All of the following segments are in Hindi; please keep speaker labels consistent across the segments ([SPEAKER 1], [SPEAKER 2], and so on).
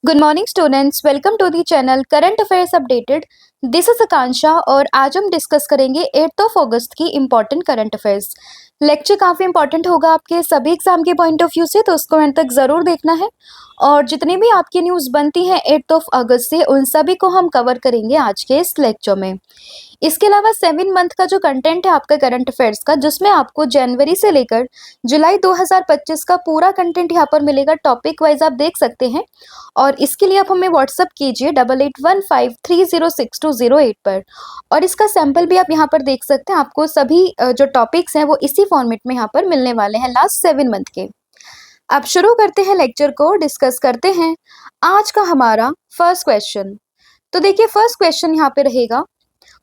[SPEAKER 1] Good morning students, welcome to the channel current affairs updated. This is Akanksha और आज हम डिस्कस करेंगे 8 ऑफ अगस्त की इंपॉर्टेंट करंट अफेयर्स। लेक्चर काफ़ी इंपॉर्टेंट होगा आपके सभी एग्जाम के पॉइंट ऑफ व्यू से, तो उसको एंड तक ज़रूर देखना है। और जितनी भी आपकी न्यूज़ बनती हैं 8 ऑफ अगस्त से, उन सभी को हम कवर करेंगे आज के इस लेक्चर में। इसके अलावा 7 मंथ का जो कंटेंट है आपका करंट अफेयर्स का, जिसमें आपको जनवरी से लेकर जुलाई 2025 का पूरा कंटेंट यहाँ पर मिलेगा, टॉपिक वाइज आप देख सकते हैं। और इसके लिए आप हमें व्हाट्सअप कीजिए 8815306208 पर। और इसका सैंपल भी आप यहाँ पर देख सकते हैं। आपको सभी जो टॉपिक्स हैं वो इसी फॉर्मेट में यहाँ पर मिलने वाले हैं लास्ट 7 मंथ के। अब शुरू करते हैं लेक्चर को, डिस्कस करते हैं आज का हमारा फर्स्ट क्वेश्चन। तो देखिए फर्स्ट क्वेश्चन यहाँ पे रहेगा,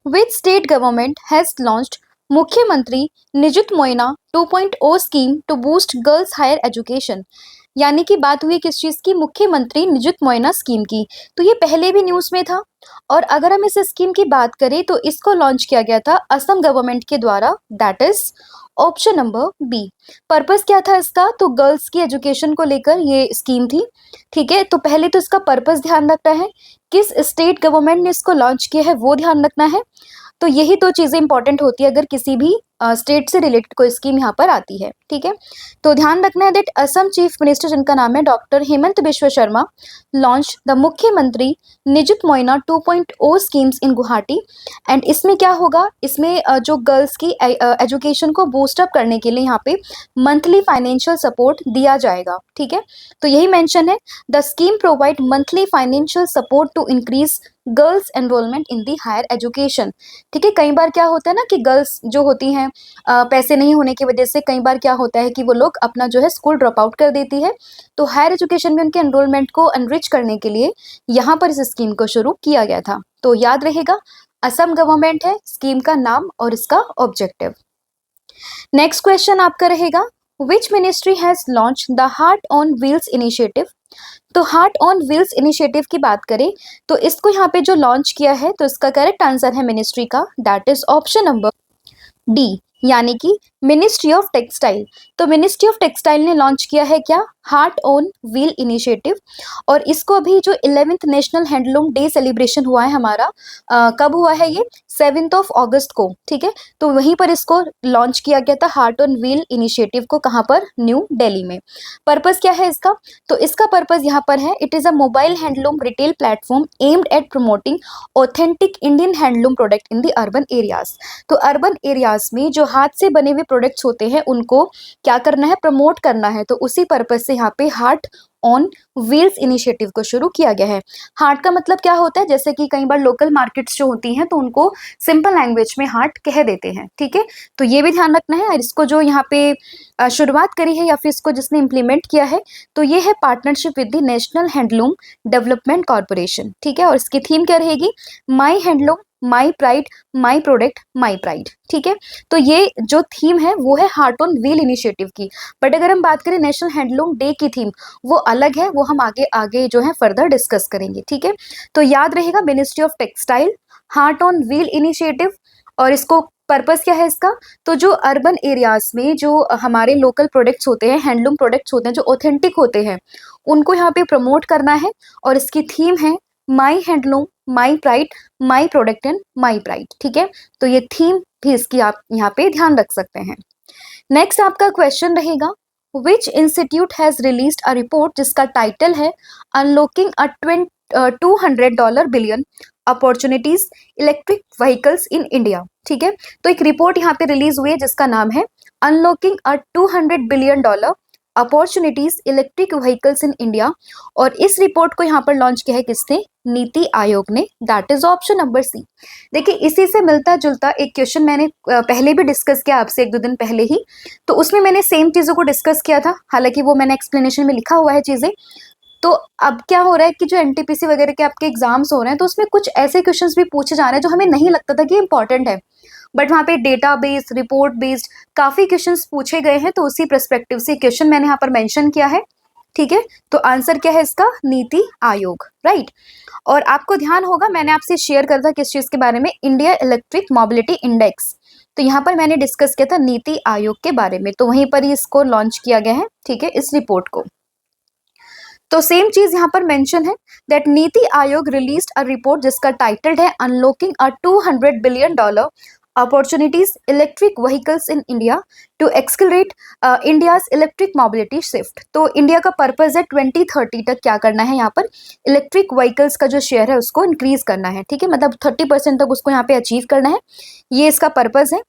[SPEAKER 1] which state government has launched Mukhyamantri Nijut Moina 2.0 scheme to boost girls higher education. यानी कि बात हुई किस चीज़ की, मुख्यमंत्री निजुत मोइना स्कीम की। तो ये पहले भी न्यूज़ में था। और अगर हम इस स्कीम की बात करें तो इसको लॉन्च किया गया था असम गवर्नमेंट के द्वारा, that is option number B. Purpose क्या था इसका, तो गर्ल्स की एजुकेशन को लेकर ये स्कीम थी। ठीक है, तो पहले तो इसका पर्पस ध्यान रखना है, किस स्टेट गवर्नमेंट ने इसको लॉन्च किया है वो ध्यान रखना है। तो यही दो चीज़ें इंपॉर्टेंट होती है अगर किसी भी स्टेट से रिलेटेड कोई स्कीम यहाँ पर आती है। ठीक है, तो ध्यान रखना है दैट असम चीफ मिनिस्टर, जिनका नाम है doctor Hemant Biswa Sharma, launch the Mukhyamantri Nijut Moina 2.0 schemes in Guwahati. And इसमें क्या होगा, इसमें जो गर्ल्स की एजुकेशन को बूस्ट अप करने के लिए यहाँ पे मंथली फाइनेंशियल सपोर्ट दिया जाएगा। ठीक है, तो यही मेंशन है, the scheme provide monthly financial support to increase girls enrollment in the higher education. ठीक है, कई बार क्या होता है ना कि गर्ल्स जो होती हैं पैसे नहीं होने की वजह से कई बार क्या होता है कि वो लोग अपना जो है स्कूल ड्रॉप आउट कर देती है। तो हायर एजुकेशन में उनके एनरोलमेंट को एनरिच करने के लिए यहाँ पर इस स्कीम को शुरू किया गया था। तो याद रहेगा, असम गवर्नमेंट है स्कीम का नाम और इसका ऑब्जेक्टिव। नेक्स्ट क्वेश्चन आपका रहेगा, which ministry has launch the heart on wheels initiative. तो हार्ट ऑन व्हील्स इनिशिएटिव की बात करें तो इसको यहाँ पे जो लॉन्च किया है, तो इसका करेक्ट आंसर है मिनिस्ट्री का, that is option number D, यानी कि मिनिस्ट्री ऑफ टेक्सटाइल। तो मिनिस्ट्री ऑफ टेक्सटाइल ने लॉन्च किया है क्या, हार्ट ऑन व्हील इनिशिएटिव। और इसको अभी जो 11th national handloom day celebration हुआ है हमारा, कब हुआ है ये, 7 अगस्त को। ठीक है, तो वहीं पर इसको लॉन्च किया गया था हार्ट ऑन व्हील इनिशिएटिव को, कहाँ पर, न्यू दिल्ली में। पर्पस क्या है इसका, तो इसका पर्पस यहाँ पर है, it is a mobile handloom retail platform aimed at promoting authentic Indian handloom product in the urban areas. तो अर्बन एरियाज में जो हाथ से बने हुए प्रोडक्ट्स होते हैं उनको क्या करना है, प्रमोट करना है। तो उसी पर्पज से यहाँ पे हार्ट ऑन व्हील्स इनिशिएटिव को शुरू किया गया है। हार्ट का मतलब क्या होता है, जैसे कि कई बार लोकल मार्केट्स जो होती हैं तो उनको सिंपल लैंग्वेज में हार्ट कह देते हैं। ठीक है, तो ये भी ध्यान रखना है। और इसको जो यहाँ पे शुरुआत करी है या फिर इसको जिसने इम्प्लीमेंट किया है, तो ये है partnership with the national handloom development corporation. ठीक है, और इसकी थीम क्या रहेगी, my handloom my pride, my product my pride. ठीक है, तो ये जो थीम है वो है हार्ट ऑन व्हील इनिशिएटिव की। बट अगर हम बात करें नेशनल हैंडलूम डे की थीम, वो अलग है, वो हम आगे आगे जो है फर्दर डिस्कस करेंगे। ठीक है, तो याद रहेगा ministry of textile, heart on wheel initiative. और इसको पर्पस क्या है इसका, तो जो अर्बन एरियाज में जो हमारे लोकल प्रोडक्ट्स होते हैं, हैंडलूम प्रोडक्ट्स होते हैं जो ऑथेंटिक होते हैं, उनको यहाँ पे प्रमोट करना है। और इसकी थीम है my handloom my pride, my product and my pride. ठीक है, तो ये थीम भी इसकी आप यहाँ पे ध्यान रख सकते हैं। नेक्स्ट आपका क्वेश्चन रहेगा, which institute has released a report जिसका टाइटल है unlocking a $200 billion opportunities electric vehicles in India. ठीक है, तो एक रिपोर्ट यहाँ पे रिलीज हुई है जिसका नाम है unlocking a $200 billion opportunities electric vehicles in India. और इस रिपोर्ट को यहाँ पर लॉन्च किया है किसने, नीति आयोग ने, that is option number C. देखिए इसी से मिलता जुलता एक क्वेश्चन मैंने पहले भी डिस्कस किया आपसे 1-2 दिन पहले ही, तो उसमें मैंने सेम चीज़ों को डिस्कस किया था, हालांकि वो मैंने एक्सप्लेनेशन में लिखा हुआ है चीज़ें। तो अब क्या हो रहा है कि जो एनटीपीसी वगैरह के आपके एग्जाम्स हो रहे हैं, तो उसमें कुछ ऐसे क्वेश्चंस भी पूछे जा रहे हैं जो हमें नहीं लगता था कि इंपॉर्टेंट है, बट वहाँ पे डेटा बेस्ड, रिपोर्ट बेस्ड काफ़ी क्वेश्चंस पूछे गए हैं। तो उसी परस्पेक्टिव से क्वेश्चन मैंने यहाँ पर मेंशन किया है। ठीक है, तो आंसर क्या है इसका, नीति आयोग, राइट। और आपको ध्यान होगा मैंने आपसे शेयर करा था किस चीज़ के बारे में, इंडिया इलेक्ट्रिक मोबिलिटी इंडेक्स। तो यहाँ पर मैंने डिस्कस किया था नीति आयोग के बारे में, तो वहीं पर ही इसको लॉन्च किया गया है। ठीक है, इस रिपोर्ट को। तो सेम चीज यहाँ पर मेंशन है that NITI Aayog released a report जिसका टाइटल्ड है unlocking a $200 billion opportunities electric vehicles in India to accelerate India's electric mobility shift. तो इंडिया का पर्पज है 2030 तक क्या करना है, यहाँ पर इलेक्ट्रिक व्हीकल्स का जो शेयर है उसको इंक्रीज करना है, ठीक है, मतलब 30% तक उसको यहाँ पे अचीव करना है, ये इसका पर्पज है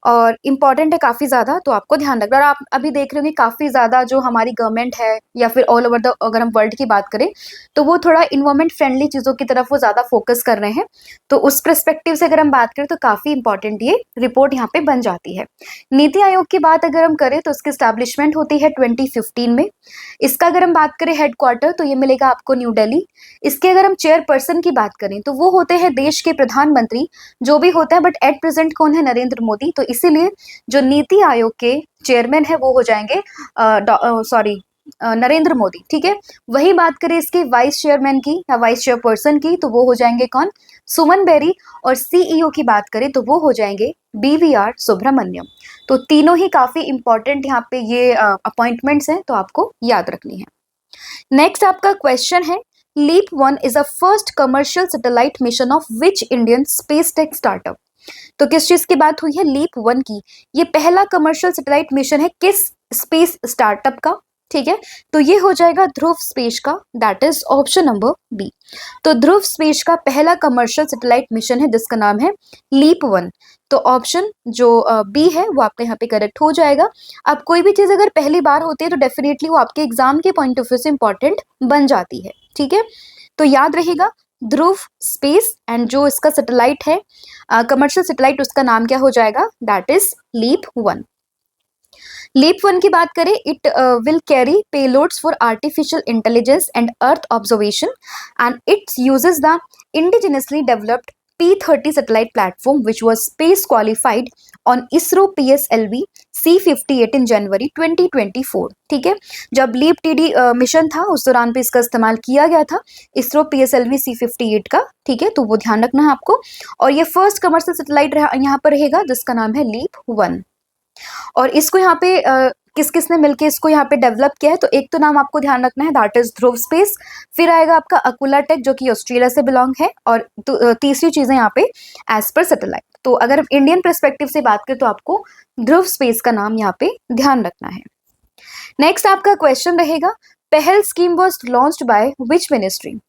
[SPEAKER 1] और इम्पॉर्टेंट है काफ़ी ज़्यादा, तो आपको ध्यान रखना। और आप अभी देख रहे होंगे काफ़ी ज़्यादा जो हमारी गवर्नमेंट है या फिर ऑल ओवर द अगर हम वर्ल्ड की बात करें तो वो थोड़ा इन्वायरमेंट फ्रेंडली चीज़ों की तरफ वो ज़्यादा फोकस कर रहे हैं, तो उस परस्पेक्टिव से अगर हम बात करें तो काफ़ी इंपॉर्टेंट ये रिपोर्ट यहाँ पे बन जाती है। नीति आयोग की बात अगर हम करें तो इसकी स्टैब्लिशमेंट होती है 2015 में। इसका अगर हम बात करें हेडक्वार्टर तो ये मिलेगा आपको न्यू दिल्ली। इसके अगर हम चेयरपर्सन की बात करें तो वो होते हैं देश के प्रधानमंत्री जो भी होता है, बट एट प्रेजेंट कौन है, नरेंद्र मोदी। तो इसीलिए जो नीति आयोग के चेयरमैन है वो हो जाएंगे नरेंद्र मोदी, ठीक है। वही बात करें इसके वाइस चेयरमैन की या वाइस चेयरपर्सन की तो वो हो जाएंगे कौन, सुमन बेरी। और सीईओ की बात करें तो वो हो जाएंगे बीवीआर सुब्रमण्यम। तो तीनों ही काफी इंपॉर्टेंट यहाँ पे ये अपॉइंटमेंट्स हैं, तो आपको याद रखनी है। नेक्स्ट आपका क्वेश्चन है leap 1 is a first commercial satellite mission of which Indian space tech startup. तो किस चीज की बात हुई है, लीप 1 की। ये पहला कमर्शियल सैटेलाइट मिशन है किस स्पेस स्टार्टअप का, ठीक है। तो ये हो जाएगा ध्रुव स्पेस का, that is option number B. तो ध्रुव स्पेस का पहला कमर्शियल सैटेलाइट मिशन है जिसका नाम है लीप 1। तो ऑप्शन जो बी है वो आपका यहाँ पे करेक्ट हो जाएगा। अब कोई भी चीज अगर पहली बार होती है तो डेफिनेटली वो आपके एग्जाम के पॉइंट ऑफ व्यू से इंपॉर्टेंट बन जाती है, ठीक है। तो याद रहेगा ध्रुव स्पेस एंड जो इसका सैटेलाइट है कमर्शियल सैटेलाइट उसका नाम क्या हो जाएगा, दैट इज लीप 1। लीप 1 की बात करें it will carry payloads for artificial intelligence and earth observation and it's uses the indigenously developed P30 satellite platform which was space qualified on ISRO PSLV C58 in January 2024, ठीक है। जब लीप टीडी मिशन था उस दौरान पे इसका इस्तेमाल किया गया था इसरो PSLV C58 का, ठीक है, तो वो ध्यान रखना है आपको। और ये फर्स्ट कमर्शियल सैटेलाइट यहाँ पर रहेगा जिसका नाम है लीप 1। और इसको यहाँ पे किस किस ने मिलके इसको यहाँ पे डेवलप किया है, तो एक तो नाम आपको ध्यान रखना है दैट इज ध्रुव स्पेस, फिर आएगा आपका अकुला टेक जो कि ऑस्ट्रेलिया से बिलोंग है, और तीसरी चीजें यहाँ पे एज पर सैटेलाइट। तो अगर इंडियन पर्सपेक्टिव से बात करें तो आपको ध्रुव स्पेस का नाम यहाँ पे ध्यान रखना है। नेक्स्ट आपका क्वेश्चन रहेगा पहल scheme was launched by which ministry.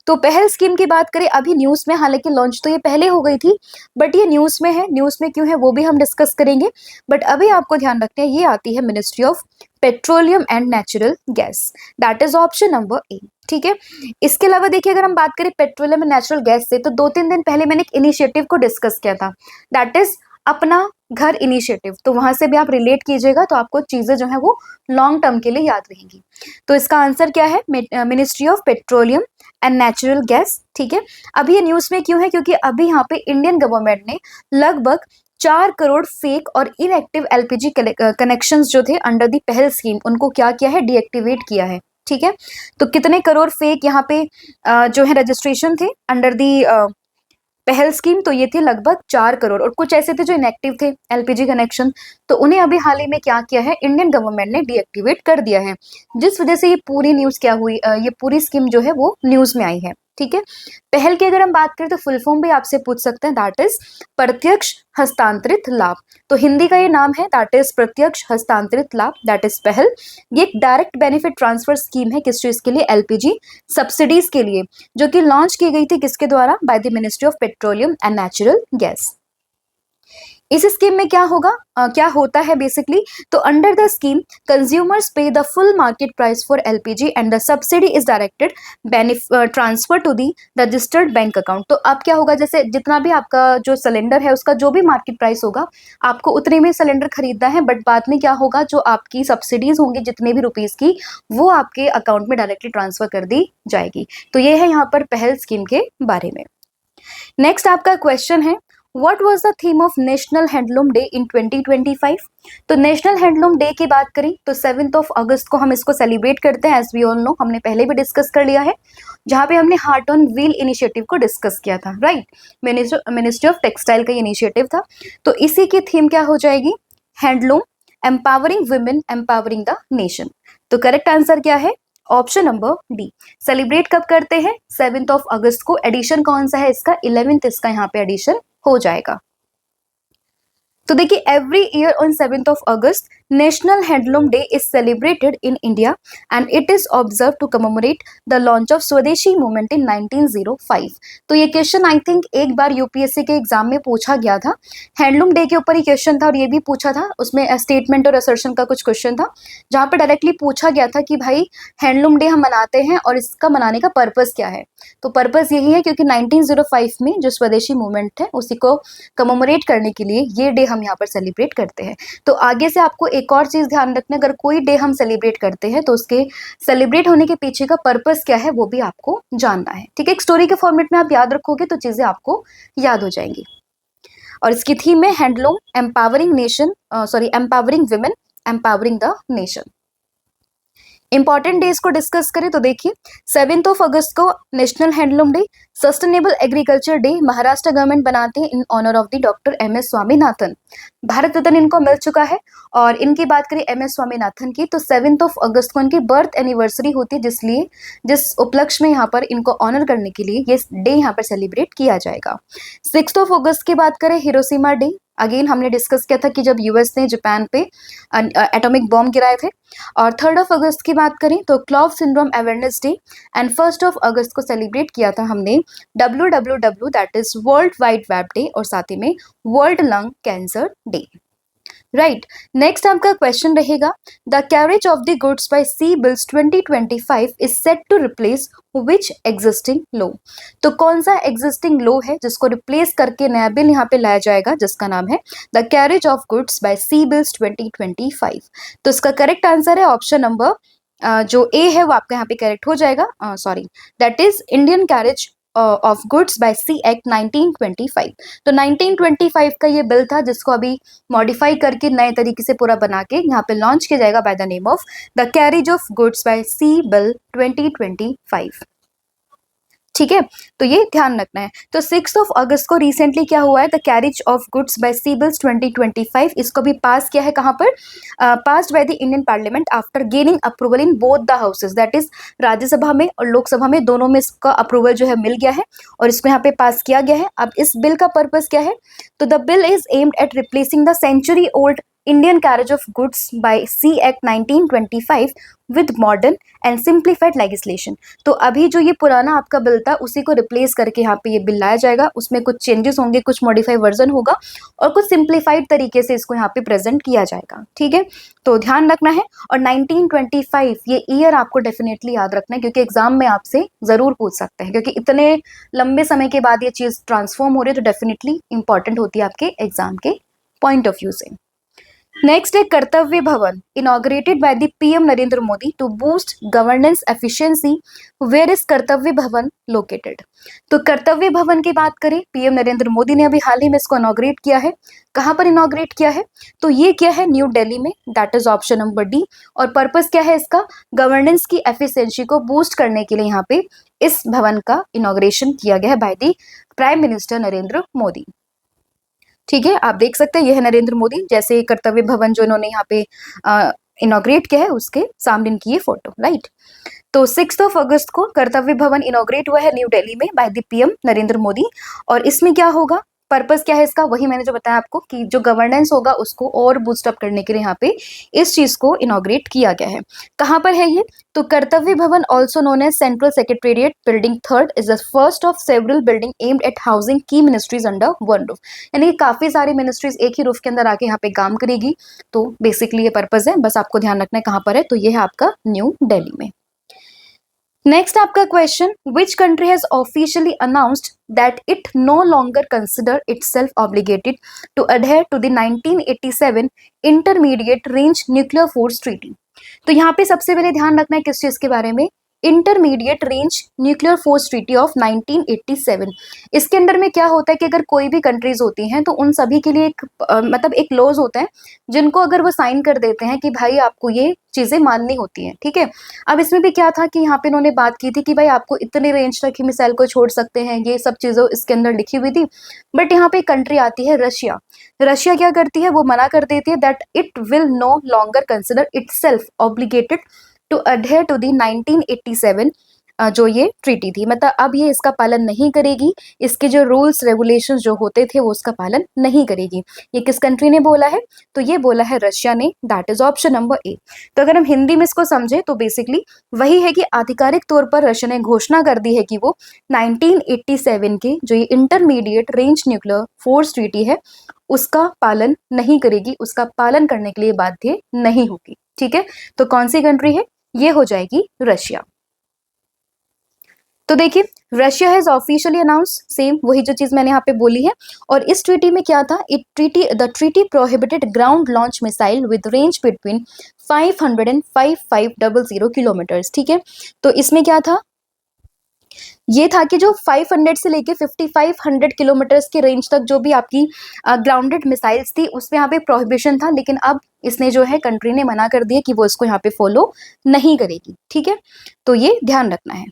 [SPEAKER 1] तो पहल स्कीम की बात करें अभी न्यूज में, हालांकि लॉन्च तो ये पहले हो गई थी बट ये न्यूज में है, न्यूज में क्यों है वो भी हम डिस्कस करेंगे, बट अभी आपको ध्यान रखना है ये आती है ministry of petroleum and natural gas, that is option number A, ठीक है। इसके अलावा देखिए अगर हम बात करें पेट्रोलियम एंड नेचुरल गैस से तो 2-3 दिन पहले मैंने एक इनिशिएटिव को डिस्कस किया था दैट इज अपना घर इनिशिएटिव, तो वहां से भी आप रिलेट कीजिएगा तो आपको चीजें जो है वो लॉन्ग टर्म के लिए याद रहेंगी। तो इसका आंसर क्या है, ministry of petroleum and natural gas, ठीक है। अभी ये न्यूज में क्यों है, क्योंकि अभी यहाँ पे इंडियन गवर्नमेंट ने लगभग 4 करोड़ फेक और इनएक्टिव एलपीजी कनेक्शंस जो थे अंडर दी पहल स्कीम उनको क्या किया है, डीएक्टिवेट किया है, ठीक है। तो कितने करोड़ फेक यहाँ पे जो है रजिस्ट्रेशन थे अंडर दी पहल स्कीम, तो ये थे लगभग 4 करोड़, और कुछ ऐसे थे जो इनएक्टिव थे एलपीजी कनेक्शन, तो उन्हें अभी हाल ही में क्या किया है, इंडियन गवर्नमेंट ने डीएक्टिवेट कर दिया है, जिस वजह से ये पूरी न्यूज क्या हुई, ये पूरी स्कीम जो है वो न्यूज में आई है, ठीक है। पहल की अगर हम बात करें तो फुल फॉर्म भी आपसे पूछ सकते हैं दैट इज प्रत्यक्ष हस्तांतरित लाभ। तो हिंदी का ये नाम है दैट इज प्रत्यक्ष हस्तांतरित लाभ, दैट इज पहल। ये एक डायरेक्ट बेनिफिट ट्रांसफर स्कीम है किस चीज के लिए, एलपीजी सब्सिडीज के लिए, जो कि लॉन्च की गई थी किसके द्वारा, by the ministry of petroleum and natural gas. इस स्कीम में क्या होगा, क्या होता है बेसिकली, तो under the scheme consumers pay the full market price for LPG and the subsidy is directed transfer to the registered bank account. तो अब क्या होगा, जैसे जितना भी आपका जो सिलेंडर है उसका जो भी मार्केट प्राइस होगा आपको उतने में सिलेंडर खरीदना है, बट बाद में क्या होगा, जो आपकी सब्सिडीज होंगी जितने भी रुपीज की वो आपके अकाउंट में डायरेक्टली ट्रांसफर कर दी जाएगी। तो ये है यहाँ पर पहल स्कीम के बारे में। नेक्स्ट आपका क्वेश्चन है What was the theme of National Handloom Day in 2025? तो नेशनल हैंडलूम डे की बात करें तो 7 अगस्त को हम इसको सेलिब्रेट करते हैं, एज वी ऑल नो, हमने पहले भी डिस्कस कर लिया है, जहाँ पे हमने हार्ट ऑन व्हील इनिशिएटिव को डिस्कस किया था, राइट। मिनिस्ट्री ऑफ टेक्सटाइल का इनिशिएटिव था, तो इसी की थीम क्या हो जाएगी, handloom empowering women empowering the nation. तो करेक्ट आंसर क्या है, ऑप्शन नंबर डी। सेलिब्रेट कब करते हैं? 7th ऑफ अगस्त को। एडिशन कौन सा है इसका? 11th इसका यहाँ पे एडिशन हो जाएगा। तो देखिए, every year on 7th of August national handloom day is celebrated in India and it is observe to commemorate the launch of Swadeshi movement in 1905। तो ये क्वेश्चन आई थिंक एक बार यूपीएससी के एग्जाम में पूछा गया था। हैंडलूम डे के ऊपर ही क्वेश्चन था और ये भी पूछा था, उसमें स्टेटमेंट और असर्शन का कुछ क्वेश्चन था, जहाँ पे डायरेक्टली पूछा गया था कि भाई हैंडलूम डे हम मनाते हैं और इसका मनाने का पर्पस क्या है। तो पर्पस यही है क्योंकि 1905 में जो स्वदेशी मूवमेंट है उसी को कमेमोरेट करने के लिए ये डे हम यहाँ पर सेलिब्रेट करते हैं। तो आगे से आपको एक और चीज ध्यान रखना, अगर कोई डे हम सेलिब्रेट करते हैं तो उसके सेलिब्रेट होने के पीछे का पर्पस क्या है वो भी आपको जानना है। ठीक है, एक स्टोरी के फॉर्मेट में आप याद रखोगे तो चीजें आपको याद हो जाएंगी। और इसकी थीम है handloom empowering nation, empowering women, empowering the nation. Important days को डिस्कस करें तो देखिए, 7th ऑफ अगस्त को national handloom day, sustainable agriculture day Maharashtra government बनाते हैं in honour of the doctor M S. Swaminathan. Bharat Ratna इनको मिल चुका है। और इनकी बात करें एम.एस. स्वामीनाथन की, तो 7th ऑफ अगस्त को इनकी बर्थ एनिवर्सरी होती है, जिस उपलक्ष्य में यहाँ पर इनको ऑनर करने के लिए ये डे यहाँ पर सेलिब्रेट किया जाएगा। 6th ऑफ अगस्त की बात करें, हिरोशिमा डे। अगेन हमने डिस्कस किया था कि जब यूएस ने जापान पे एटॉमिक बॉम्ब गिराए थे। और 3rd ऑफ अगस्त की बात करें तो clove syndrome awareness day. And 1st of August को सेलिब्रेट किया था हमने WWW, that is world wide web day, और साथ ही में world lung cancer day. Right, next आपका क्वेश्चन रहेगा, the carriage of the goods by sea bills 2025 is set to replace which existing law. तो कौन सा एग्जिस्टिंग लो है जिसको रिप्लेस करके नया बिल यहाँ पे लाया जाएगा, जिसका नाम है the carriage of goods by sea bills 2025। तो इसका करेक्ट आंसर है ऑप्शन नंबर जो ए है वो आपका यहाँ पे करेक्ट हो जाएगा। That is Indian carriage of goods by sea act 1925। तो 1925 का ये बिल था जिसको अभी मॉडिफाई करके नए तरीके से पूरा बना के यहाँ पे लॉन्च किया जाएगा by the name of the carriage of goods by sea bill 2025। ठीक है, तो ये ध्यान रखना है। तो 6th ऑफ अगस्त को रिसेंटली क्या हुआ है, the carriage of goods by sea bills 2025, इसको भी पास किया है कहाँ पर, passed by the Indian parliament after gaining approval in both the houses, that is Rajya Sabha में और लोकसभा में, दोनों में इसका अप्रूवल जो है मिल गया है और इसको यहाँ पे पास किया गया है। अब इस बिल का पर्पस क्या है, तो the bill is aimed at replacing the century old Indian carriage of goods by sea act 1925 with modern and simplified legislation. तो अभी जो ये पुराना आपका बिल था उसी को रिप्लेस करके यहाँ पे ये बिल लाया जाएगा। उसमें कुछ चेंजेस होंगे, कुछ मॉडिफाई वर्जन होगा और कुछ सिंप्लीफाइड तरीके से इसको यहाँ पे प्रेजेंट किया जाएगा। ठीक है, तो ध्यान रखना है। और 1925 ये ईयर आपको डेफिनेटली याद रखना है क्योंकि एग्जाम में आपसे जरूर पूछ सकते हैं, क्योंकि इतने लंबे समय के बाद ये चीज ट्रांसफॉर्म हो रही है तो डेफिनेटली इंपॉर्टेंट होती है आपके एग्जाम के पॉइंट ऑफ व्यू से। नेक्स्ट है Kartavya Bhavan, inaugurated by the PM Narendra Modi to boost governance efficiency. Where is Kartavya Bhavan located? तो कर्तव्य भवन की बात करें, पीएम नरेंद्र मोदी ने अभी हाल ही में इसको इनॉग्रेट किया है। कहाँ पर इनॉग्रेट किया है? तो ये क्या है, न्यू दिल्ली में, that is option number D. और पर्पस क्या है इसका? गवर्नेंस की एफिशिएंसी को बूस्ट करने के लिए यहाँ पे इस भवन का इनॉग्रेशन किया गया है by the prime minister Narendra Modi. ठीक है, आप देख सकते हैं यह है नरेंद्र मोदी, जैसे कर्तव्य भवन जो इन्होंने यहाँ पे इनॉग्रेट किया है उसके सामने इनकी ये फोटो। राइट, तो 6th ऑफ अगस्त को कर्तव्य भवन इनॉग्रेट हुआ है न्यू दिल्ली में bye the PM Narendra Modi. और इसमें क्या होगा, पर्पस क्या है इसका, वही मैंने जो बताया आपको कि जो गवर्नेंस होगा उसको और बूस्ट अप करने के लिए यहाँ पे इस चीज को इनॉग्रेट किया गया है। कहाँ पर है ये? तो Kartavya Bhavan also known as central secretariat building 3rd is the first of several building aimed at housing की मिनिस्ट्रीज अंडर वन रूफ। यानी काफी सारी मिनिस्ट्रीज एक ही रूफ के अंदर आके यहाँ पे काम करेगी। तो बेसिकली ये पर्पज है, बस आपको ध्यान रखना है कहाँ पर है, तो ये है आपका न्यू दिल्ली में। नेक्स्ट आपका question, which country has officially announced that it no longer consider itself obligated to adhere to the 1987 intermediate range nuclear force treaty? तो यहाँ पे सबसे पहले ध्यान रखना है किस चीज के बारे में, intermediate range nuclear force treaty of 1987। इसके अंदर में क्या होता है कि अगर कोई भी कंट्रीज होती हैं तो उन सभी के लिए एक मतलब एक क्लोज होता है जिनको अगर वो साइन कर देते हैं कि भाई आपको ये चीजें माननी होती हैं। ठीक है, अब इसमें भी क्या था कि यहाँ पे इन्होंने बात की थी कि भाई आपको इतने रेंज तक ही मिसाइल को छोड़ सकते हैं, ये सब चीजें इसके अंदर लिखी हुई थी। बट यहाँ पे कंट्री आती है रशिया। रशिया क्या करती है, वो मना कर देती है that it will no longer consider itself obligated to adhere to the 1987 जो ये ट्रीटी थी, मतलब अब ये इसका पालन नहीं करेगी, इसके जो रूल्स रेगुलेशंस जो होते थे वो उसका पालन नहीं करेगी। ये किस कंट्री ने बोला है? तो ये बोला है रशिया ने, that is option number A. तो अगर हम हिंदी में इसको समझे तो बेसिकली वही है कि आधिकारिक तौर पर रशिया ने घोषणा कर दी है कि वो 1987 के जो ये intermediate range nuclear force treaty है उसका पालन नहीं करेगी, उसका पालन करने के लिए बाध्य नहीं होगी। ठीक है, तो कौन सी कंट्री है? ये हो जाएगी रशिया। तो देखिए, Russia has officially announce, same वही जो चीज मैंने यहाँ पे बोली है। और इस ट्रीटी में क्या था? The treaty prohibited ground launch missile with range between 500 and 5500 kilometres. ठीक है, तो इसमें क्या था? ये था कि जो 500 से लेके 5500 किलोमीटर्स की रेंज तक जो भी आपकी ग्राउंडेड मिसाइल्स थी उसमें यहाँ पे प्रोहिबिशन था, लेकिन अब इसने जो है कंट्री ने मना कर दिया कि वो इसको यहाँ पे फॉलो नहीं करेगी। ठीक है, तो ये ध्यान रखना है।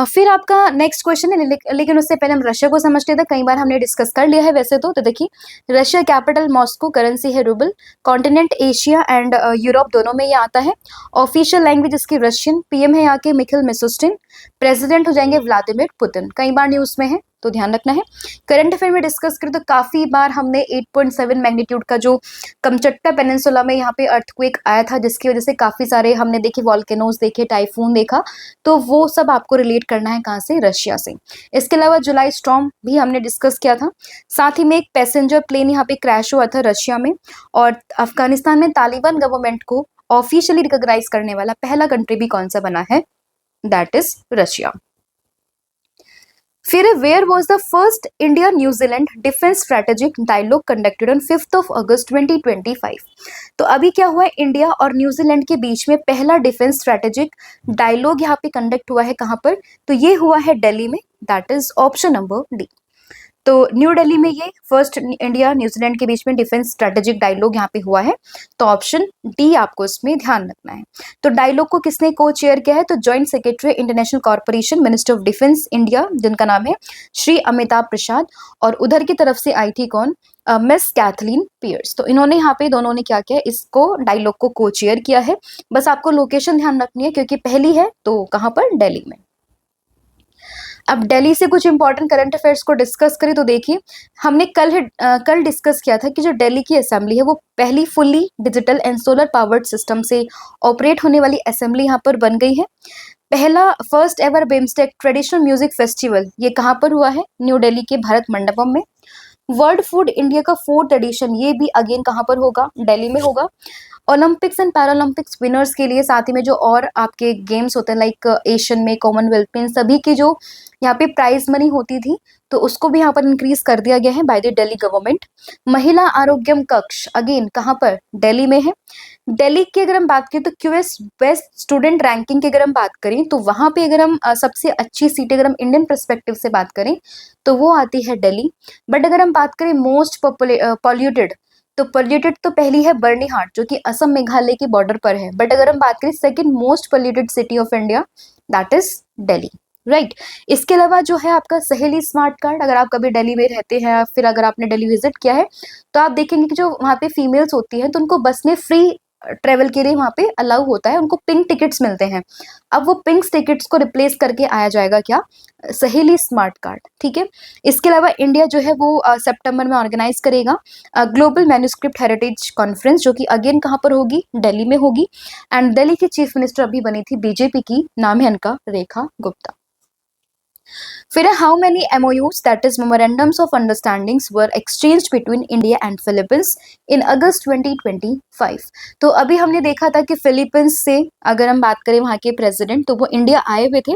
[SPEAKER 1] फिर आपका नेक्स्ट क्वेश्चन है, लेकिन उससे पहले हम रशिया को समझ लेते हैं। कई बार हमने डिस्कस कर लिया है वैसे तो देखिए, रशिया कैपिटल मॉस्को, करेंसी है rouble, continent Asia and Europe दोनों में ये आता है। ऑफिशियल लैंग्वेज इसकी रशियन, पीएम है यहाँ के मिखिल मिशुस्टिन, प्रेसिडेंट हो जाएंगे व्लादिमीर पुतिन। कई बार न्यूज में है तो ध्यान रखना है। करंट अफेयर में डिस्कस करें तो काफी बार हमने 8.7 मैग्नीट्यूड का जो कमचट्टा पेनिनसुला में यहाँ पे अर्थक्वेक आया था, जिसकी वजह से काफी सारे हमने देखे वॉल्केनोज देखे, टाइफून देखा, तो वो सब आपको रिलेट करना है कहाँ से? रशिया से। इसके अलावा जुलाई स्टॉर्म भी हमने डिस्कस किया था। साथ ही में एक पैसेंजर प्लेन यहाँ पे क्रैश हुआ था रशिया में। और अफगानिस्तान में तालिबान गवर्नमेंट को ऑफिशियली रिकॉग्नाइज करने वाला पहला कंट्री भी कौन सा बना है? That is Russia. फिर where was the first India New Zealand defence strategic dialogue conducted on 5 August 2025। तो अभी क्या हुआ है? इंडिया और न्यूजीलैंड के बीच में पहला डिफेंस स्ट्रेटेजिक डायलॉग यहाँ पे कंडक्ट हुआ है। कहाँ पर? तो ये हुआ है दिल्ली में, that is option number D. तो न्यू दिल्ली में ये फर्स्ट इंडिया न्यूजीलैंड के बीच में डिफेंस स्ट्रेटेजिक डायलॉग यहाँ पे हुआ है, तो ऑप्शन डी आपको इसमें ध्यान रखना है। तो डायलॉग को किसने को चेयर किया है? तो joint secretary international corporation, minister of defence India, जिनका नाम है श्री अमिताभ प्रसाद, और उधर की तरफ से आई थी कौन? Miss Kathleen Pierce. तो इन्होंने यहाँ पे दोनों ने क्या किया? इसको डायलॉग को को चेयर किया है। बस आपको लोकेशन ध्यान रखनी है क्योंकि पहली है तो कहाँ पर? दिल्ली में। अब दिल्ली से कुछ इंपॉर्टेंट करंट अफेयर्स को डिस्कस करें तो देखिए, हमने कल डिस्कस किया था कि जो दिल्ली की असेंबली है वो पहली fully digital and solar powered system से ऑपरेट होने वाली असेंबली यहाँ पर बन गई है। पहला first ever BIMSTEC traditional music festival ये कहाँ पर हुआ है? न्यू दिल्ली के भारत मंडपम में। वर्ल्ड फूड इंडिया का 4th एडिशन ये भी अगेन कहाँ पर होगा? दिल्ली में होगा। ओलंपिक्स एंड पैरालंपिक्स विनर्स के लिए साथ ही में जो और आपके गेम्स होते हैं लाइक एशियन में, कॉमनवेल्थ में, इन सभी की जो यहाँ पे प्राइज मनी होती थी तो उसको भी यहाँ पर इंक्रीज कर दिया गया है बाय द दिल्ली गवर्नमेंट। महिला आरोग्यम कक्ष अगेन कहाँ पर? दिल्ली में है। दिल्ली की अगर हम बात करें तो क्यूएस बेस्ट स्टूडेंट रैंकिंग की अगर हम बात करें तो वहां पे अगर हम सबसे अच्छी सीट अगर हम इंडियन पर्सपेक्टिव से बात करें तो वो आती है दिल्ली। बट अगर हम बात करें मोस्ट पॉल्यूटेड, तो पॉल्यूटेड तो पहली है बर्नीहाट जो कि असम मेघालय के बॉर्डर पर है। बट अगर हम बात करें second most polluted city of India, that is Delhi, right. इसके अलावा जो है आपका सहेली स्मार्ट कार्ड, अगर आप कभी दिल्ली में रहते हैं फिर अगर आपने दिल्ली विजिट किया है तो आप देखेंगे कि जो वहाँ पे फीमेल्स होती हैं तो उनको बस में फ्री ट्रेवल के लिए वहाँ पे अलाउ होता है, उनको पिंक टिकट्स मिलते हैं। अब वो पिंक टिकट्स को रिप्लेस करके आया जाएगा क्या? सहेली स्मार्ट कार्ड। ठीक है, इसके अलावा इंडिया जो है वो सितंबर में ऑर्गेनाइज करेगा ग्लोबल मैन्युस्क्रिप्ट हेरिटेज कॉन्फ्रेंस, जो कि अगेन कहाँ पर होगी? दिल्ली में होगी। एंड दिल्ली की चीफ मिनिस्टर अभी बनी थी बीजेपी की, नाम है इनका रेखा गुप्ता। फिर how many MOUs that is memorandums of understandings were exchanged between India and Philippines in August 2025। तो अभी हमने देखा था कि फिलीपींस से अगर हम बात करें वहाँ के प्रेसिडेंट तो वो इंडिया आए हुए थे,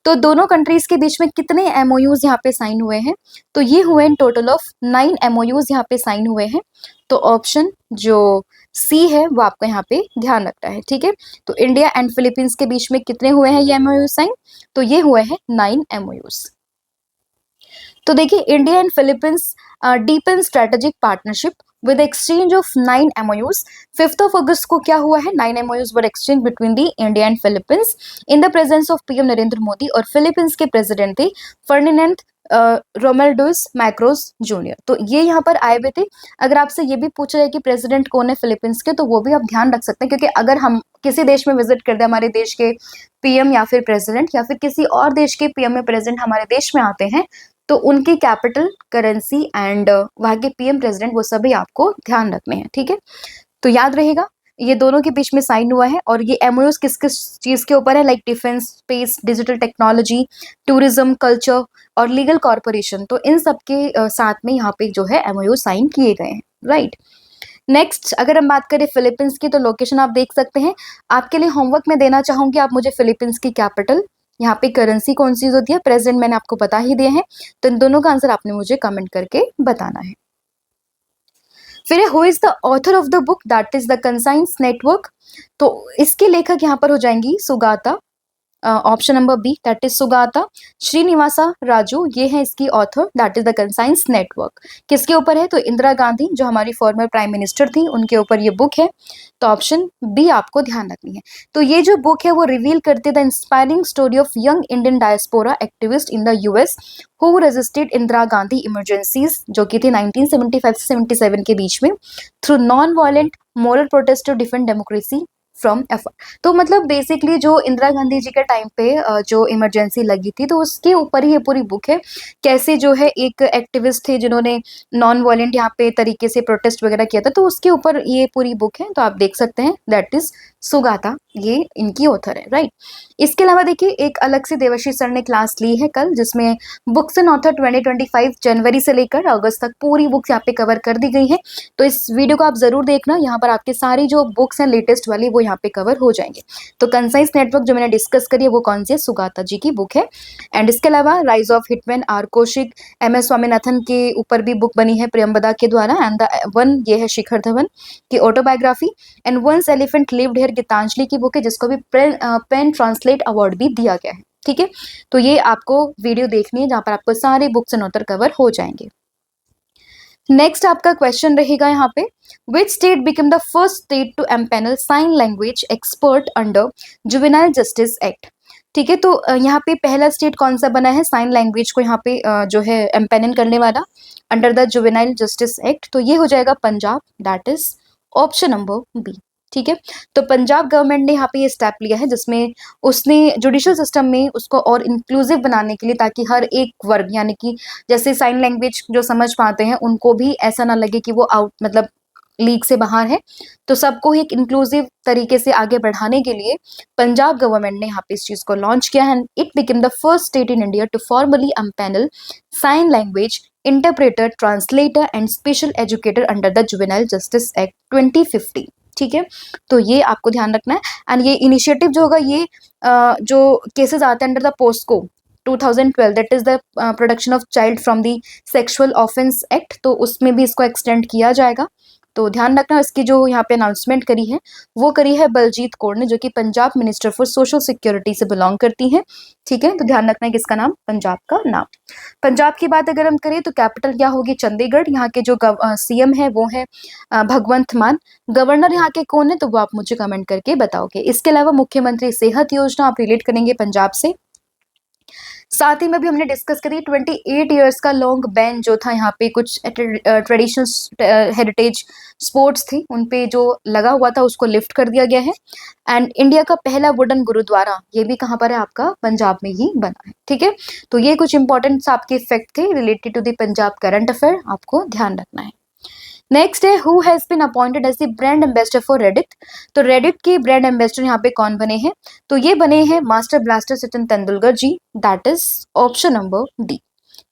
[SPEAKER 1] तो दोनों कंट्रीज के बीच में कितने MOUs यहाँ पे साइन हुए हैं? तो ये हुए इन टोटल ऑफ 9 MOUs यहाँ पे साइन हुए हैं। तो ऑप्शन जो सी है वो आपको यहाँ पे ध्यान रखना है। ठीक है, तो इंडिया एंड फिलीपींस के बीच में कितने हुए हैं ये MOU साइन? तो ये हुए हैं 9 MOUs। तो देखिए, India and Philippines deepen strategic partnership with the exchange of 9 MOUs. 5th of August को क्या हुआ है, 9 MOUs were exchanged between the India and Philippines in the presence of PM Narendra Modi, और फिलीपींस के प्रेसिडेंट थे फर्डिनेंड रोमेल्डोस मैक्रोस जूनियर। तो ये यहाँ पर आए हुए थे। अगर आपसे ये भी पूछा जाए कि प्रेसिडेंट कौन है फिलीपींस के, तो वो भी आप ध्यान रख सकते हैं, क्योंकि अगर हम किसी देश में विजिट करते हैं, हमारे देश के पीएम या फिर प्रेसिडेंट या फिर किसी और देश के पीएम या प्रेसिडेंट हमारे देश में आते हैं, तो उनकी कैपिटल, करेंसी एंड वहाँ के पीएम प्रेसिडेंट वो सभी आपको ध्यान रखने हैं, ठीक है। तो याद रहेगा ये दोनों के बीच में साइन हुआ है, और ये एमओयूज किस किस चीज के ऊपर है, like defence, space, digital technology, tourism, culture और लीगल कॉर्पोरेशन। तो इन सब के साथ में यहाँ पे जो है एमओयू साइन किए गए हैं, राइट। नेक्स्ट अगर हम बात करें फिलीपींस की, तो लोकेशन आप देख सकते हैं। आपके लिए होमवर्क में देना चाहूंगी, आप मुझे फिलीपींस की कैपिटल, यहाँ पे करेंसी कौन सी होती है, प्रेजेंट मैंने आपको बता ही दिए हैं, तो इन दोनों का आंसर आपने मुझे कमेंट करके बताना है। फिर who is the author of the book that is the conscience network. तो इसके लेखक यहाँ पर हो जाएंगी Sugata, option number B, that is Sugata Srinivasa Raju, ये है इसकी author, that is the conscience network. किसके ऊपर है, तो इंदिरा गांधी जो हमारी फॉर्मर प्राइम मिनिस्टर थी उनके ऊपर ये बुक है, तो ऑप्शन बी आपको ध्यान रखनी है। तो ये जो बुक है वो रिवील करती है the inspiring story of young Indian diaspora activist in the US who resisted Indira Gandhi emergencies, जो कि थी 1975 से 77 के बीच में, through non violent moral protest to defend democracy from effort. तो मतलब बेसिकली जो इंदिरा गांधी जी के टाइम पे जो इमरजेंसी लगी थी, तो उसके ऊपर ही ये पूरी बुक है, कैसे जो है एक एक्टिविस्ट थे जिन्होंने नॉन वायलेंट यहाँ पे तरीके से प्रोटेस्ट वगैरह किया था, तो उसके ऊपर ये पूरी बुक है। तो आप देख सकते हैं दैट इज सुगाता, ये इनकी ऑथर है, राइट। इसके अलावा देखिए एक अलग से देवर्षी सर ने क्लास ली है कल, जिसमें बुक्स एंड ऑथर 2025 जनवरी से लेकर अगस्त तक पूरी बुक्स यहाँ पे कवर कर दी गई है। तो इस वीडियो को आप जरूर देखना, यहाँ पर आपके सारी जो बुक्स हैं लेटेस्ट वाली वो यहाँ पे कवर हो जाएंगे। तो कंसाइंस नेटवर्क जो मैंने डिस्कस करी है वो कौन सी है, सुगाता जी की बुक है। एंड इसके अलावा rise of hitman, R Kaushik, MS Swaminathan के ऊपर भी बुक बनी है प्रियंबदा के द्वारा। एंड द वन, ये है शिखर धवन की autobiography. And once elephant lived here Geetanjali की बुक है, जिसको भी पेन ट्रांसलेट अवार्ड भी दिया गया है, ठीक है। तो ये आपको वीडियो देखनी है जहाँ पर आपको सारे बुक्स एंड ऑथर कवर हो जाएंगे। नेक्स्ट आपका क्वेश्चन रहेगा यहाँ पे, which state become the first state to empanel sign language expert under juvenile justice act. ठीक है, तो यहाँ पे पहला स्टेट कौन सा बना है साइन लैंग्वेज को यहाँ पे जो है एम्पैनल करने वाला under the juvenile justice act, तो ये हो जाएगा Punjab, that is option number B. ठीक है, तो पंजाब गवर्नमेंट ने यहाँ पे ये स्टेप लिया है, जिसमें उसने जुडिशियल सिस्टम में उसको और इंक्लूसिव बनाने के लिए, ताकि हर एक वर्ग, यानी कि जैसे साइन लैंग्वेज जो समझ पाते हैं उनको भी ऐसा ना लगे कि वो आउट मतलब लीग से बाहर है, तो सबको एक इंक्लूसिव तरीके से आगे बढ़ाने के लिए पंजाब गवर्नमेंट ने यहाँ पे इस चीज को लॉन्च किया है। It became the first state in India to formally empanel sign language interpreter, translator and special educator under the juvenile justice act 2015। ठीक है, तो ये आपको ध्यान रखना है। एंड ये इनिशिएटिव जो होगा, ये जो केसेस आते हैं under the POCSO 2012, that is the protection of child from the sexual offence act, तो उसमें भी इसको एक्सटेंड किया जाएगा। तो ध्यान रखना, इसकी जो यहाँ पे अनाउंसमेंट करी है वो करी है बलजीत कौर ने, जो कि Punjab minister for social security से बिलोंग करती है। ठीक है, तो ध्यान रखना है किसका नाम, पंजाब का नाम। पंजाब की बात अगर हम करें तो कैपिटल क्या होगी, चंडीगढ़। यहाँ के जो CM है वो है भगवंत मान। गवर्नर यहाँ के कौन है, तो वो आप मुझे कमेंट करके बताओगे। इसके अलावा मुख्यमंत्री सेहत योजना आप रिलेट करेंगे पंजाब से। साथ ही में भी हमने डिस्कस करी 28 इयर्स का लॉन्ग बैन जो था, यहाँ पे कुछ ट्रेडिशनल हेरिटेज स्पोर्ट्स थी उन पे जो लगा हुआ था उसको लिफ्ट कर दिया गया है। एंड इंडिया का पहला वुडन गुरुद्वारा ये भी कहाँ पर है, आपका पंजाब में ही बना है। ठीक है, तो ये कुछ इंपॉर्टेंट आपके फैक्ट थे related to the Punjab current affair, आपको ध्यान रखना है। नेक्स्ट है, who has been appointed as the brand ambassador for Reddit. तो रेडिट के ब्रांड एम्बेसडर यहाँ पे कौन बने हैं, तो ये बने हैं master blaster Sachin Tendulkar ji, that is option number D.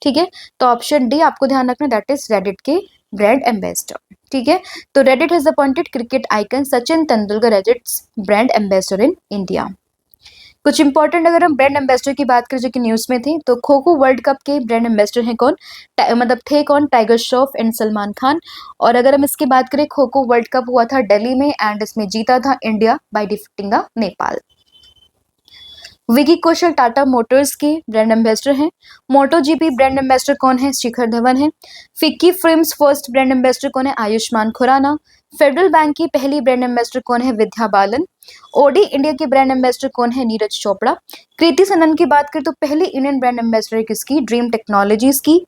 [SPEAKER 1] ठीक है, तो ऑप्शन डी आपको ध्यान रखना, दैट इज रेडिट के ब्रांड एम्बेसडर। ठीक है, तो Reddit has appointed cricket icon Sachin Tendulkar as its brand ambassador in India. कुछ इंपॉर्टेंट अगर हम ब्रांड एम्बेसडर की बात करें जो कि न्यूज में थे, तो खो खो वर्ल्ड कप के ब्रांड एम्बेसडर हैं कौन, मतलब थे कौन, टाइगर श्रॉफ एंड सलमान खान। और अगर हम इसकी बात करें, खो खो वर्ल्ड कप हुआ था दिल्ली में एंड इसमें जीता था India by defeating the Nepal. Vicky Kaushal Tata Motors के ब्रांड एम्बेसडर हैं। मोटो जीपी ब्रांड एम्बेसडर कौन है? शिखर धवन है। FICCI films first brand ambassador कौन है? आयुष्मान खुराना। फेडरल बैंक की पहली ब्रांड एम्बेसडर कौन है? विद्या बालन। ओडी इंडिया की ब्रांड एम्बेसडर कौन है? नीरज चोपड़ा। कृति सनन की बात करें तो पहली इंडियन ब्रांड एम्बेसडर किसकी? ड्रीम टेक्नोलॉजीज की।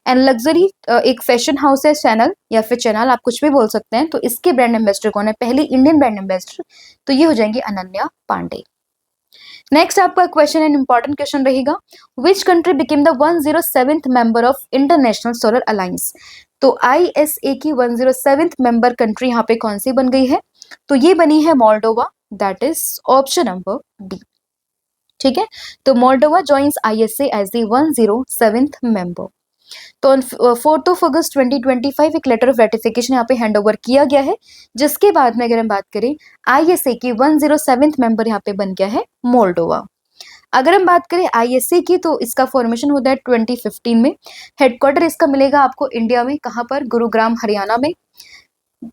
[SPEAKER 1] एंड लग्जरी एक फैशन हाउस है चैनल, या फिर चैनल आप कुछ भी बोल सकते हैं, तो इसके ब्रांड एम्बेसडर कौन है? पहली इंडियन ब्रांड एम्बेसडर, तो ये हो जाएंगी अनन्या पांडे। नेक्स्ट आपका क्वेश्चन एंड इंपॉर्टेंट क्वेश्चन रहेगा, which country became the 107th member of international solar alliance? तो ISA की 107th मेंबर कंट्री यहाँ पे कौन सी बन गई है? तो ये बनी है Moldova, that is option number D. ठीक है, तो Moldova joins ISA as the 107th member. तो 4 अगस्त 2025 एक लेटर ऑफ रेटिफिकेशन यहाँ पे हैंड ओवर किया गया है, जिसके बाद में अगर हम बात करें ISA की 107th मेंबर यहाँ पे बन गया है मोल्डोवा। अगर हम बात करें ISA की, तो इसका फॉर्मेशन होता है 2015 में। हेडक्वार्टर इसका मिलेगा आपको इंडिया में, कहाँ पर? गुरुग्राम हरियाणा में।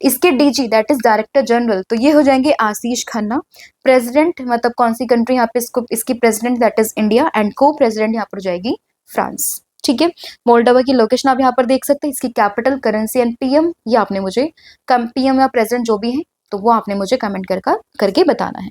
[SPEAKER 1] इसके DG that is director general, तो ये हो जाएंगे आशीष खन्ना। प्रेसिडेंट मतलब कौन सी कंट्री यहाँ पे इसकी president that is India, and को प्रेसिडेंट यहाँ पर जाएगी फ्रांस। ठीक है, मोल्डोवा की लोकेशन आप यहाँ पर देख सकते हैं, इसकी कैपिटल, करेंसी एंड PM, ये आपने मुझे PM या प्रेसिडेंट जो भी है, तो वो आपने मुझे कमेंट करके बताना है।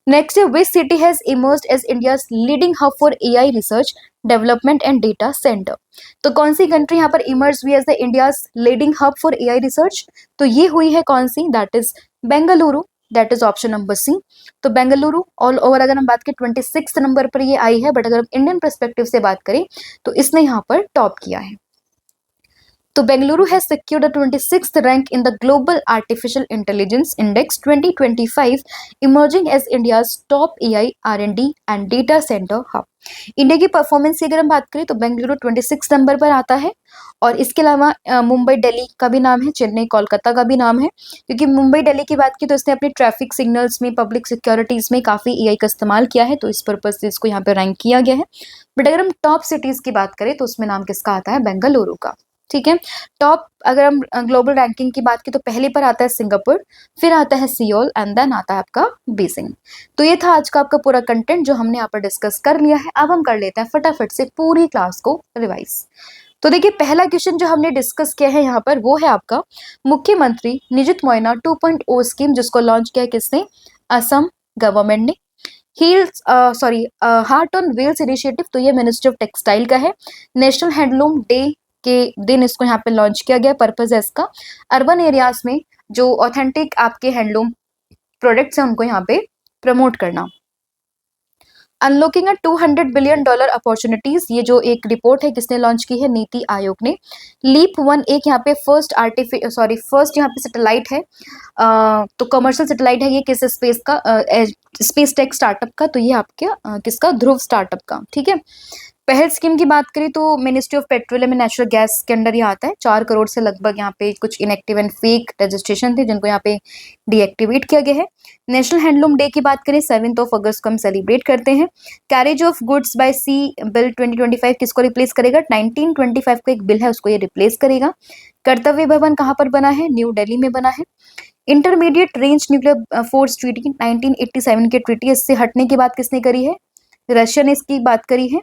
[SPEAKER 1] नेक्स्ट है, which city has emerged as India's leading hub for AI research development and data centre? तो कौन सी कंट्री यहाँ पर इमर्ज हुई as the India's leading hub for AI research? तो ये हुई है कौन सी? That is Bengaluru, that is option number C. तो बेंगलुरु ऑल ओवर अगर हम बात करें 26 नंबर पर ये आई है, बट अगर हम इंडियन पर्सपेक्टिव से बात करें तो इसने यहाँ पर टॉप किया है। तो Bengaluru has secured the 26th rank in the Global Artificial Intelligence Index 2025, emerging as India's top AI R&D and data center hub. India की परफॉर्मेंस की अगर हम बात करें तो बेंगलुरु 26 नंबर पर आता है, और इसके अलावा मुंबई दिल्ली का भी नाम है, चेन्नई कोलकाता का भी नाम है, क्योंकि मुंबई दिल्ली की बात की तो इसने अपने ट्रैफिक सिग्नल्स में, पब्लिक सिक्योरिटीज में काफ़ी AI का इस्तेमाल किया है, तो इस पर्पज से इसको यहाँ पे रैंक किया गया है। बट अगर हम टॉप सिटीज़ की बात करें तो उसमें नाम किसका आता है? बेंगलुरु का। ठीक है, टॉप अगर हम ग्लोबल रैंकिंग की बात की तो पहले पर आता है सिंगापुर, फिर आता है सियोल, एंड देन आता है आपका बीजिंग। तो ये था आज का आपका पूरा कंटेंट जो हमने यहाँ पर डिस्कस कर लिया है। अब हम कर लेते हैं फटाफट से पूरी क्लास को रिवाइज। तो देखिए, पहला क्वेश्चन जो हमने डिस्कस किया है यहाँ पर वो है आपका मुख्यमंत्री निजित मोयना 2.0 स्कीम, जिसको लॉन्च किया है किसने? असम गवर्नमेंट ने। हार्ट ऑन व्हील्स इनिशिएटिव, तो ये मिनिस्ट्री ऑफ टेक्सटाइल का है। नेशनल हैंडलूम डे के दिन इसको यहाँ पे लॉन्च किया गया। पर्पज है इसका अर्बन एरियाज में जो ऑथेंटिक आपके हैंडलूम प्रोडक्ट्स हैं उनको यहाँ पे प्रमोट करना। अनलॉकिंग अ $200 बिलियन अपॉर्चुनिटीज, ये जो एक रिपोर्ट है किसने लॉन्च की है? नीति आयोग ने। लीप 1 एक यहाँ पे फर्स्ट यहाँ पे सैटेलाइट है, तो कमर्शियल सैटेलाइट है ये, किस स्पेस का? स्पेस टेक स्टार्टअप का, तो ये आपके किसका? ध्रुव स्टार्टअप का। ठीक है, पहल स्कीम की बात करें तो ministry of petroleum and natural gas के अंडर ये आता है। 4 करोड़ से लगभग यहाँ पे कुछ इनएक्टिव एंड फेक रजिस्ट्रेशन थे जिनको यहाँ पे डीएक्टिवेट किया गया है। नेशनल हैंडलूम डे की बात करें 7 अगस्त को हम सेलिब्रेट करते हैं। Carriage of goods by sea bill 2025 किसको रिप्लेस करेगा? 1925 को एक बिल है उसको ये रिप्लेस करेगा। कर्तव्य भवन कहाँ पर बना है? न्यू दिल्ली में बना है। Intermediate range nuclear force treaty 1987 के ट्रीटी, इससे हटने की बात किसने करी है? रशिया ने इसकी बात करी है।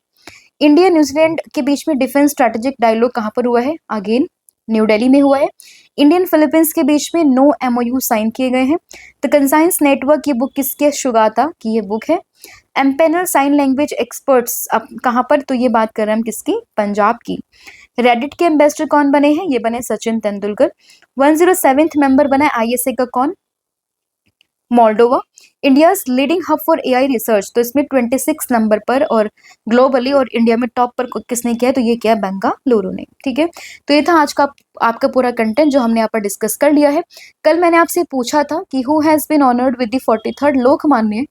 [SPEAKER 1] इंडिया न्यूजीलैंड के बीच में डिफेंस स्ट्रैटेजिक डायलॉग कहाँ पर हुआ है? अगेन न्यू दिल्ली में हुआ है। इंडियन फिलीपींस के बीच में नो MOU साइन किए गए हैं। द कंसाइंस नेटवर्क ये बुक किसके? शुगाता की ये बुक है। एम्पेनल साइन लैंग्वेज एक्सपर्ट्स अब कहाँ पर? तो ये बात कर रहे हैं हम किसकी? पंजाब की। रेडिट के एम्बेसडर कौन बने हैं? ये बने सचिन तेंदुलकर। 107th मेंबर बना है ISA का कौन? Moldova. India's leading hub for AI research, तो इसमें 26 नंबर पर, और ग्लोबली और इंडिया में टॉप पर किसने किया है? तो ये किया है बेंगलुरु ने। ठीक है, तो ये था आज का आपका पूरा कंटेंट जो हमने यहाँ पर डिस्कस कर लिया है। कल मैंने आपसे पूछा था कि who has been honoured with the 43rd Lokmanya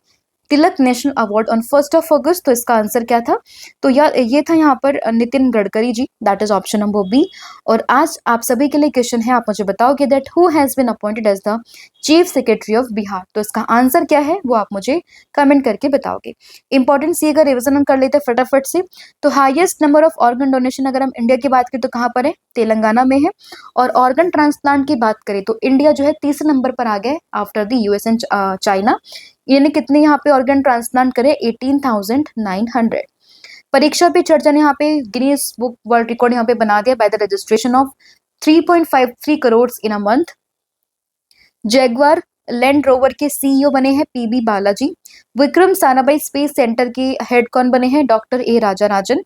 [SPEAKER 1] Tilak national award on 1 August, तो इसका आंसर क्या था? तो ये था यहाँ पर Nitin Gadkari ji, that is option number B. और आज आप सभी के लिए क्वेश्चन है, आप मुझे बताओगे that who has been appointed as the chief secretary of Bihar, तो इसका आंसर क्या है वो आप मुझे कमेंट करके बताओगे। इंपॉर्टेंट सी का रिविजन हम कर लेते हैं फटाफट से। तो highest number of organ donation अगर हम इंडिया की बात करें तो कहाँ पर है? तेलंगाना में है। और ऑर्गन ट्रांसप्लांट की बात करें तो इंडिया जो है तीसरे नंबर पर आ गया after the US and China. यानी कितने यहाँ पे ऑर्गन ट्रांसप्लांट करे, 18,900। परीक्षा पे चर्चा ने यहाँ पे गिनीज बुक वर्ल्ड रिकॉर्ड यहाँ पे बना दिया by the registration of 3.53 crore in a month. Jaguar Land Rover के सीईओ बने हैं P B Balaji. Vikram Sarabhai space centre के हेड कौन बने हैं, doctor A Rajarajan.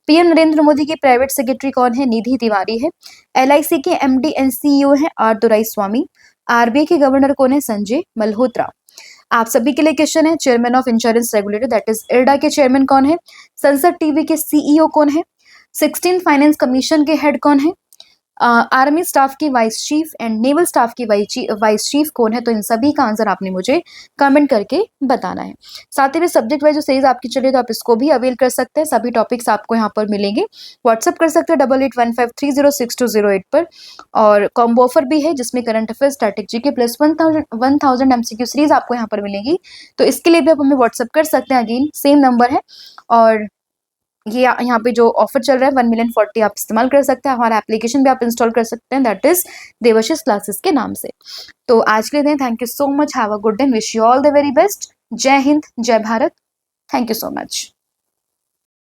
[SPEAKER 1] PM Narendra Modi के प्राइवेट सेक्रेटरी कौन है, निधि तिवारी है। एलआईसी के एमडी एंड सीईओ है आर दोराईस्वामी। आरबीआई के गवर्नर कौन है, संजय मल्होत्रा। आप सभी के लिए क्वेश्चन है, chairman of insurance regulator that is IRDA के चेयरमैन कौन है, संसद टीवी के सीईओ कौन है, 16 फाइनेंस कमीशन के हेड कौन है, आर्मी स्टाफ की vice cheap and naval staff की वाइस चीफ कौन है। तो इन सभी का आंसर आपने मुझे कमेंट करके बताना है। साथ ही में सब्जेक्ट वाइज जो सीरीज आपकी चले तो आप इसको भी अवेल कर सकते हैं। सभी टॉपिक्स आपको यहाँ पर मिलेंगे। व्हाट्सअप कर सकते हैं 8815306208 पर। और कॉम्बो ऑफर भी है जिसमें current affair static GK plus 1000 MCQ series आपको यहाँ पर मिलेगी। तो इसके लिए भी आप हमें व्हाट्सअप कर सकते हैं। अगेन सेम नंबर है। और ये यहाँ पे जो ऑफर चल रहा है 1,040,000 आप इस्तेमाल कर सकते हैं। हमारा एप्लीकेशन भी आप इंस्टॉल कर सकते हैं दैट इज देवाशीष क्लासेस के नाम से। तो आज के लिए thank you so much, have a good day, wish you all the very best. जय हिंद, जय Bharat, thank you so much.